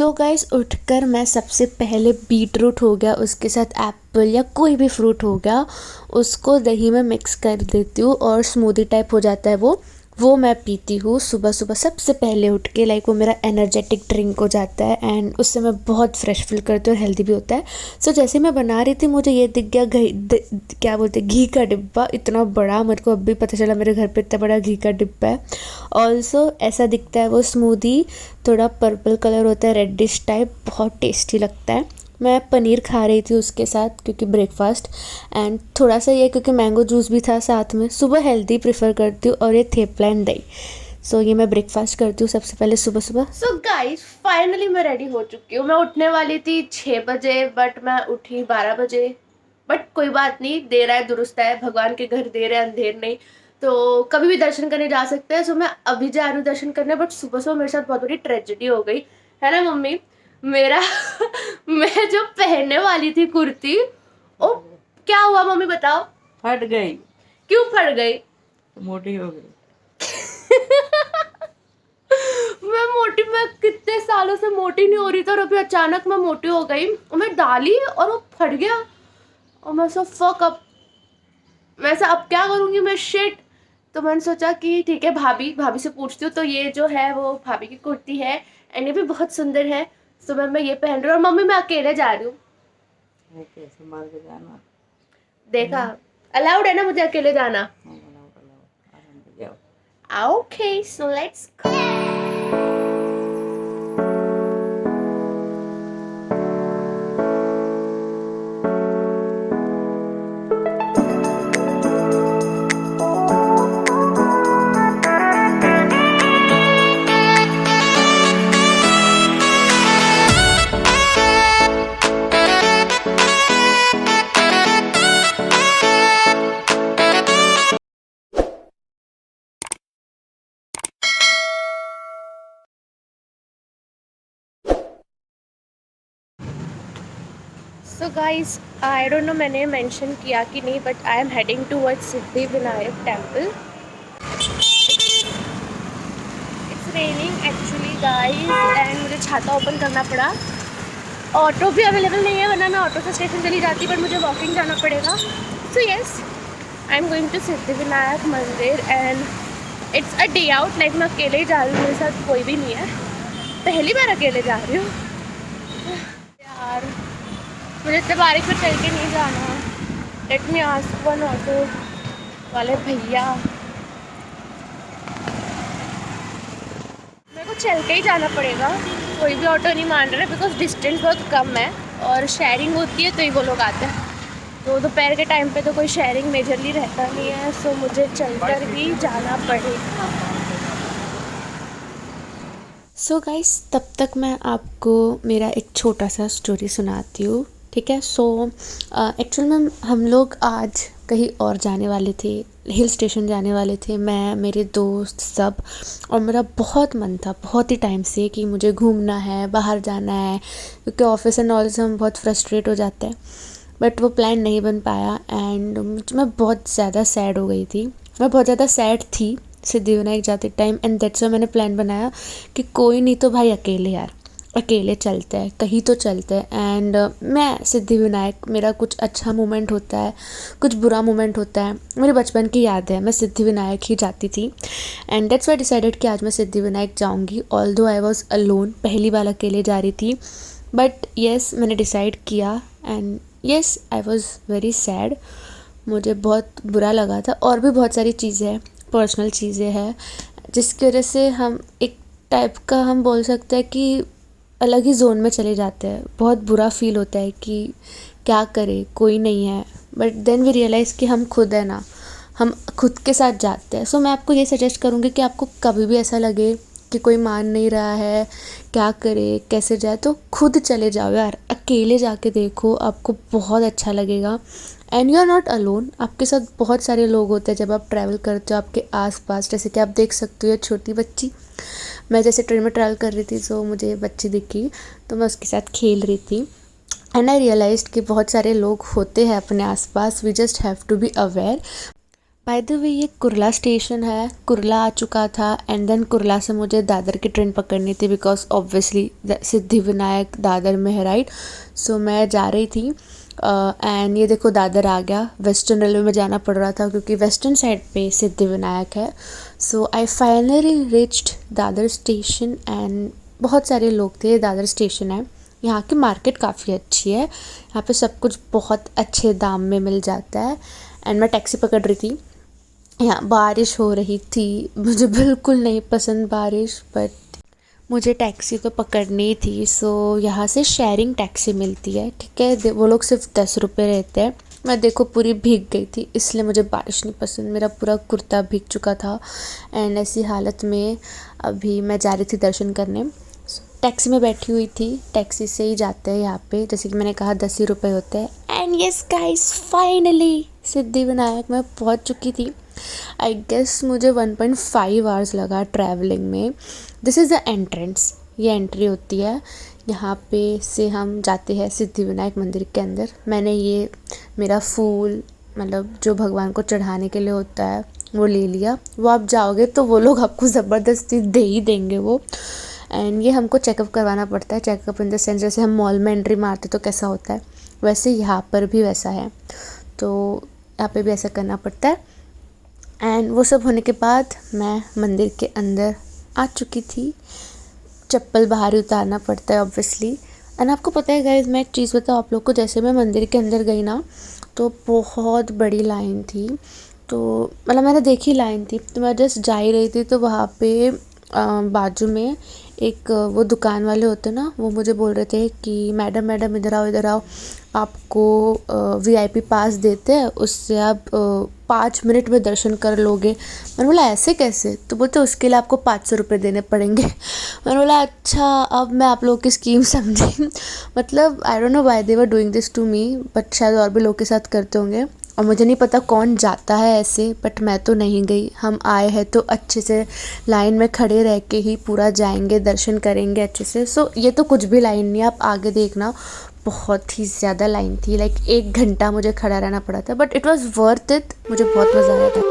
So guys, उठकर मैं सबसे पहले बीट रूट हो गया, उसके साथ एप्पल या कोई भी फ्रूट हो गया, उसको दही में मिक्स कर देती हूँ और स्मूदी टाइप हो जाता है वो मैं पीती हूँ सुबह सुबह सबसे पहले उठ के। लाइक वो मेरा एनर्जेटिक ड्रिंक हो जाता है एंड उससे मैं बहुत फ्रेश फील करती हूँ और हेल्दी भी होता है। सो जैसे मैं बना रही थी मुझे ये दिख गया क्या बोलते घी का डिब्बा, इतना बड़ा। मेरे को अभी पता चला मेरे घर पे इतना बड़ा घी का डिब्बा है। ऑल्सो ऐसा दिखता है वो स्मूदी, थोड़ा पर्पल कलर होता है, रेडिश टाइप, बहुत टेस्टी लगता है। मैं पनीर खा रही थी उसके साथ क्योंकि ब्रेकफास्ट, एंड थोड़ा सा ये क्योंकि मैंगो जूस भी था साथ में। सुबह हेल्दी प्रेफर करती हूँ और ये थेपला एंड दही। सो ये मैं ब्रेकफास्ट करती हूँ सबसे पहले सुबह सुबह। सो गाइस, फाइनली मैं रेडी हो चुकी हूँ। मैं उठने वाली थी 6 बजे बट मैं उठी 12 बजे। बट कोई बात नहीं, देर आए दुरुस्त है, भगवान के घर देर है अंधेर नहीं। तो कभी भी दर्शन करने जा सकते हैं। सो मैं अभी जा रही हूँ दर्शन करने, बट सुबह सुबह मेरे साथ बहुत बड़ी ट्रेजेडी हो गई है ना मम्मी। मेरा मैं जो पहनने वाली थी कुर्ती, ओ क्या हुआ मम्मी बताओ। फट गई। क्यों फट गई? मोटी हो गई। मैं कितने सालों से मोटी नहीं हो रही थी और अभी अचानक मैं मोटी हो गई। मैं डाली और वो फट गया और मैं सब फक अप। मैं ऐसा अब क्या करूँगी मैं, शिट। तो मैंने सोचा कि ठीक है, भाभी भाभी से पूछती हूँ। तो ये जो है वो भाभी की कुर्ती है एंड ये भी बहुत सुंदर है। तो मैं ये पहन रही हूँ और मम्मी मैं अकेले जा रही हूँ। कैसे मार के जाना। देखा, अलाउड है ना मुझे अकेले जाना? Okay, so let's so guys, I don't no मैंने मेंशन किया कि नहीं, but I am heading towards Siddhi Vinayak temple. It's raining actually guys and मुझे छाता ओपन करना पड़ा। ऑटो भी अवेलेबल नहीं है, वरना मैं ऑटो से स्टेशन चली जाती, बट मुझे वॉकिंग जाना पड़ेगा। So yes, I am going to Siddhi Vinayak मंदिर and it's a day out. Like मैं अकेले ही जा रही हूँ, मेरे साथ कोई भी नहीं है, पहली बार अकेले जा रही हूँ। यार मुझे इतने बारिश में चल के नहीं जाना। Let me ask one auto वाले भैया। मेरे को चल के ही जाना पड़ेगा, कोई भी ऑटो नहीं मान रहा है बिकॉज डिस्टेंस बहुत कम है और शेयरिंग होती है तो ही वो लोग आते हैं। तो दोपहर के टाइम पे तो कोई शेयरिंग मेजरली रहता नहीं है, सो मुझे चलकर ही जाना पड़ेगा। सो गाइस, तब तक मैं आपको मेरा एक छोटा सा स्टोरी सुनाती हूँ, ठीक है। सो एक्चुअल में हम लोग आज कहीं और जाने वाले थे, हिल स्टेशन जाने वाले थे, मैं मेरे दोस्त सब। और मेरा बहुत मन था बहुत ही टाइम से कि मुझे घूमना है, बाहर जाना है, क्योंकि ऑफिस एंड ऑल से हम बहुत फ्रस्ट्रेट हो जाते हैं। बट वो प्लान नहीं बन पाया एंड मैं बहुत ज़्यादा सैड हो गई थी। मैं बहुत ज़्यादा सैड थी सिद्धिविनायक जाते टाइम, एंड दैट्स व्हाई मैंने प्लान बनाया कि कोई नहीं तो भाई अकेले, यार अकेले चलते हैं, कहीं तो चलते हैं। एंड मैं सिद्धिविनायक, मेरा कुछ अच्छा मोमेंट होता है, कुछ बुरा मोमेंट होता है, मेरे बचपन की याद है, मैं सिद्धिविनायक ही जाती थी। एंड दैट्स व्हाई डिसाइडेड कि आज मैं सिद्धिविनायक जाऊँगी। ऑल्दो आई वॉज अलोन, पहली बार अकेले जा रही थी, बट येस मैंने डिसाइड किया and yes I was very sad. मुझे बहुत बुरा लगा था और भी बहुत सारी चीज़ें हैं, पर्सनल चीज़ें हैं, जिसकी वजह से हम एक टाइप का हम बोल सकते हैं कि अलग ही जोन में चले जाते हैं। बहुत बुरा फील होता है कि क्या करें, कोई नहीं है, बट देन वी रियलाइज़ कि हम खुद है ना, हम खुद के साथ जाते हैं। सो मैं आपको ये सजेस्ट करूँगी कि आपको कभी भी ऐसा लगे कि कोई मान नहीं रहा है, क्या करे कैसे जाए, तो खुद चले जाओ यार, अकेले जाके देखो, आपको बहुत अच्छा लगेगा। And you are not alone, आपके साथ बहुत सारे लोग होते हैं जब आप ट्रैवल करते हो आपके आसपास। जैसे कि आप देख सकते हो ये छोटी बच्ची, मैं जैसे ट्रेन में ट्रैवल कर रही थी तो मुझे बच्ची दिखी, तो मैं उसके साथ खेल रही थी। एंड आई रियलाइज्ड कि बहुत सारे लोग होते हैं अपने आसपास, we just have to be aware. By the way ये कुर्ला स्टेशन है, कुर्ला आ चुका था एंड देन कुर्ला से मुझे दादर की ट्रेन पकड़नी थी बिकॉज ऑब्वियसली सिद्धिविनायक दादर में है, राइट। सो मैं जा रही थी एंड ये देखो दादर आ गया। वेस्टर्न रेलवे में जाना पड़ रहा था क्योंकि वेस्टर्न साइड पे सिद्धिविनायक है। So I finally reached Dadar station and बहुत सारे लोग थे। दादर स्टेशन है, यहाँ की मार्केट काफ़ी अच्छी है, यहाँ पे सब कुछ बहुत अच्छे दाम में मिल जाता है। एंड मैं टैक्सी पकड़ रही थी, यहाँ बारिश हो रही थी, मुझे बिल्कुल नहीं पसंद बारिश, बट मुझे टैक्सी तो पकड़नी थी। सो यहाँ से शेयरिंग टैक्सी मिलती है, ठीक है। वो लोग सिर्फ 10 रुपये रहते हैं। मैं देखो पूरी भीग गई थी, इसलिए मुझे बारिश नहीं पसंद, मेरा पूरा कुर्ता भीग चुका था। एंड ऐसी हालत में अभी मैं जा रही थी दर्शन करने। टैक्सी में बैठी हुई थी, टैक्सी से ही जाते हैं यहाँ पे, जैसे कि मैंने कहा 10 ही रुपये होते हैं। And yes guys, finally Siddhivinayak में पहुँच चुकी थी। आई गेस मुझे 1.5 आवर्स लगा ट्रैवलिंग में। दिस इज़ द एंट्रेंस, ये एंट्री होती है, यहाँ पे से हम जाते हैं सिद्धिविनायक मंदिर के अंदर। मैंने ये मेरा फूल मतलब जो भगवान को चढ़ाने के लिए होता है वो ले लिया। वो आप जाओगे तो वो लोग आपको ज़बरदस्ती दे ही देंगे वो। एंड ये हमको चेकअप करवाना पड़ता है। चेकअप इन द सेंस जैसे हम मॉल में एंट्री मारते तो कैसा होता है, वैसे यहाँ पर भी वैसा है, तो यहाँ पे भी ऐसा करना पड़ता है। एंड वो सब होने के बाद मैं मंदिर के अंदर आ चुकी थी। चप्पल बाहर ही उतारना पड़ता है ऑब्वियसली। एंड आपको पता है गाइस, मैं एक चीज़ बताऊँ आप लोग को, जैसे मैं मंदिर के अंदर गई ना तो बहुत बड़ी लाइन थी। तो मतलब मैंने देखी लाइन थी, तो मैं जस्ट जा ही रही थी, तो वहाँ पे बाजू में एक वो दुकान वाले होते ना, वो मुझे बोल रहे थे कि मैडम मैडम इधर आओ इधर आओ, आपको VIP पास देते हैं, उससे आप 5 मिनट में दर्शन कर लोगे। मैंने बोला ऐसे कैसे? तो बोलते उसके लिए आपको 500 रुपये देने पड़ेंगे। मैंने बोला अच्छा, अब मैं आप लोगों की स्कीम समझी। मतलब I don't know why they were doing this to me, but शायद और भी लोग के साथ करते होंगे और मुझे नहीं पता कौन जाता है ऐसे, बट मैं तो नहीं गई। हम आए हैं तो अच्छे से लाइन में खड़े रह के ही पूरा जाएंगे, दर्शन करेंगे अच्छे से। सो ये तो कुछ भी लाइन नहीं, आप आगे देखना बहुत ही ज़्यादा लाइन थी, लाइक 1 घंटा मुझे खड़ा रहना पड़ा था, but it was worth it. मुझे बहुत मज़ा आया था।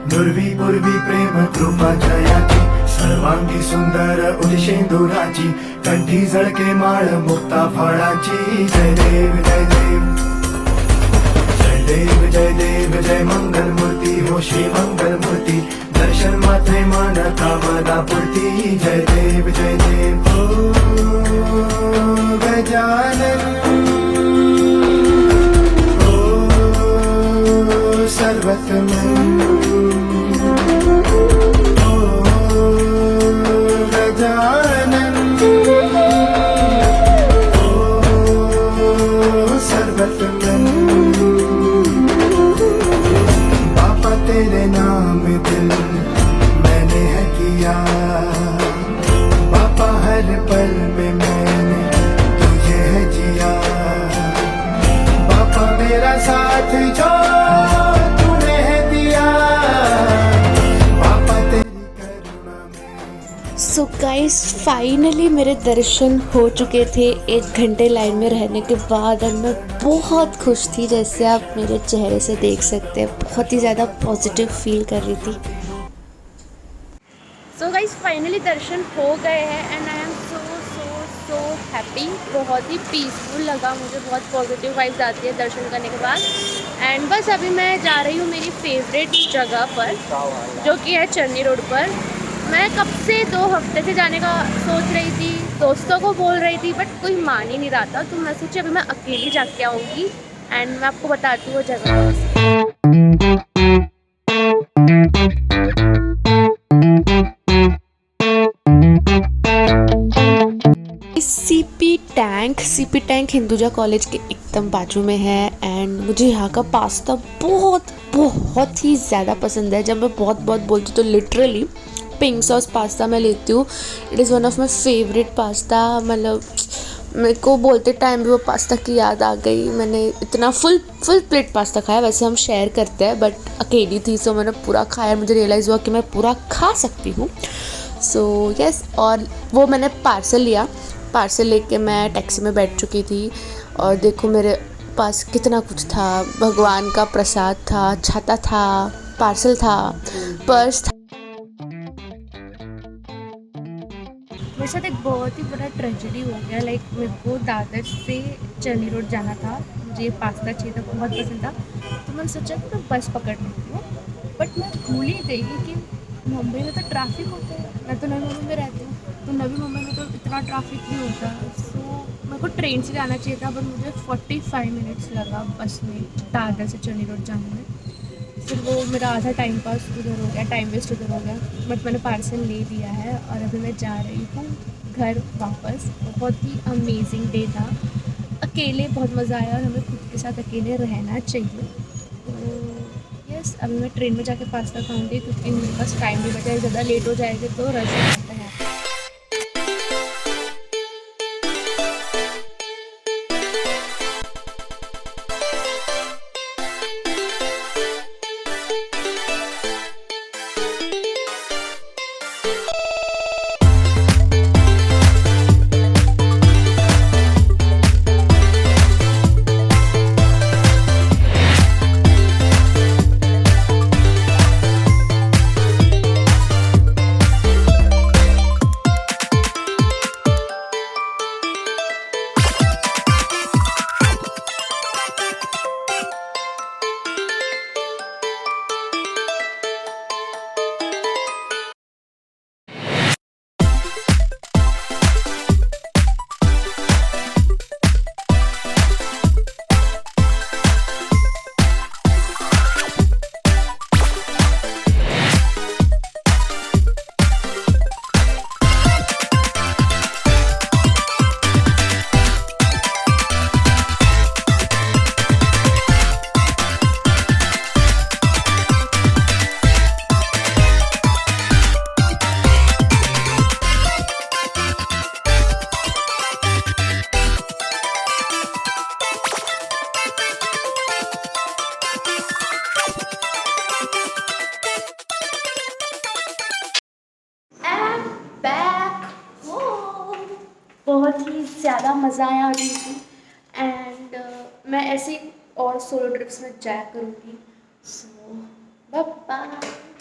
नुर्वी पूर्वी प्रेम कृपा जयाची सर्वांगी सुंदर उदिशेंदुराची कंठी झळके माळ मुक्ता फळाची। जय देव जय देव जय देव जय देव जय मंगल मूर्ती हो श्री मंगल मूर्ती, दर्शन मात्रे मन कामना पूर्ती। जय देव ओ गजानन ओ सर्वतमन बापा तेरे नाम दिल मैंने है किया, बापा हर पल में मैंने तुझे है जिया, बापा मेरा साथ जो तूने है दिया, बापा तेरी करुणा में। सो गाइस, फाइनली मेरे दर्शन हो चुके थे 1 घंटे लाइन में रहने के बाद, और मैं बहुत खुश थी, जैसे आप मेरे चेहरे से देख सकते हैं। बहुत ही ज़्यादा पॉजिटिव फील कर रही थी। सो गाइस, फाइनली दर्शन हो गए हैं and I am so happy. बहुत ही पीसफुल लगा मुझे, बहुत पॉजिटिव वाइब्स आती है दर्शन करने के बाद। एंड बस अभी मैं जा रही हूँ मेरी फेवरेट जगह पर, जो कि है चन्नी रोड पर। मैं कब से 2 हफ्ते से जाने का सोच रही थी, दोस्तों को बोल रही थी, बट कोई मान ही नहीं रहा था, तो मैं सोची अभी मैं अकेली जाके आऊँगी एंड मैं आपको बताती हूँ वो जगह। CP टैंक हिंदुजा कॉलेज के एकदम बाजू में है एंड मुझे यहाँ का पास्ता बहुत बहुत ही ज़्यादा पसंद है। जब मैं बहुत बहुत बोलती हूँ तो लिटरली पिंक सॉस पास्ता मैं लेती हूँ। It is one of my favourite pasta. मतलब मेरे को बोलते टाइम भी वो पास्ता की याद आ गई। मैंने इतना फुल प्लेट पास्ता खाया। वैसे हम शेयर करते हैं बट अकेली थी सो मैंने पूरा खाया। मुझे रियलाइज़ हुआ कि मैं पूरा खा सकती हूँ। सो यस, और वो मैंने पार्सल लिया। पार्सल लेके मैं टैक्सी में बैठ चुकी थी और देखो मेरे पास कितना कुछ था। भगवान का प्रसाद था, छाता था, पार्सल था, पर्स था। मेरे साथ एक बहुत ही बड़ा ट्रेजेडी हो गया। लाइक मेरे को दादर से चर्नी रोड जाना था। मुझे पास्ता चाहिए था, बहुत पसंद था। तो मैंने सोचा कि मैं बस पकड़ लेती हूँ। बट मैं भूल ही गई कि मुंबई में तो ट्रैफिक होता है। मैं तो नवी मुंबई में रहती हूँ, तो नवी मुंबई में तो इतना ट्रैफिक नहीं होता। सो मेरे को ट्रेन से जाना चाहिए था, बट मुझे 45 मिनट्स लगा बस में दादर से चर्नी रोड जाने में। फिर वो मेरा आधा टाइम पास उधर हो गया, टाइम वेस्ट उधर हो गया। बट मैंने पार्सल ले लिया है और अभी मैं जा रही हूँ घर वापस। बहुत ही अमेजिंग डे था। अकेले बहुत मज़ा आया और हमें खुद के साथ अकेले रहना चाहिए। तो यस, अभी मैं ट्रेन में जाके पास्ता खाऊंगी क्योंकि मेरे पास टाइम नहीं बचा है। ज़्यादा लेट हो जाएगी तो रश हो जाता है। बहुत ही ज़्यादा मज़ा आया अभी एंड मैं ऐसे और सोलो ट्रिप्स में जाया करूँगी। सो बाय बाय।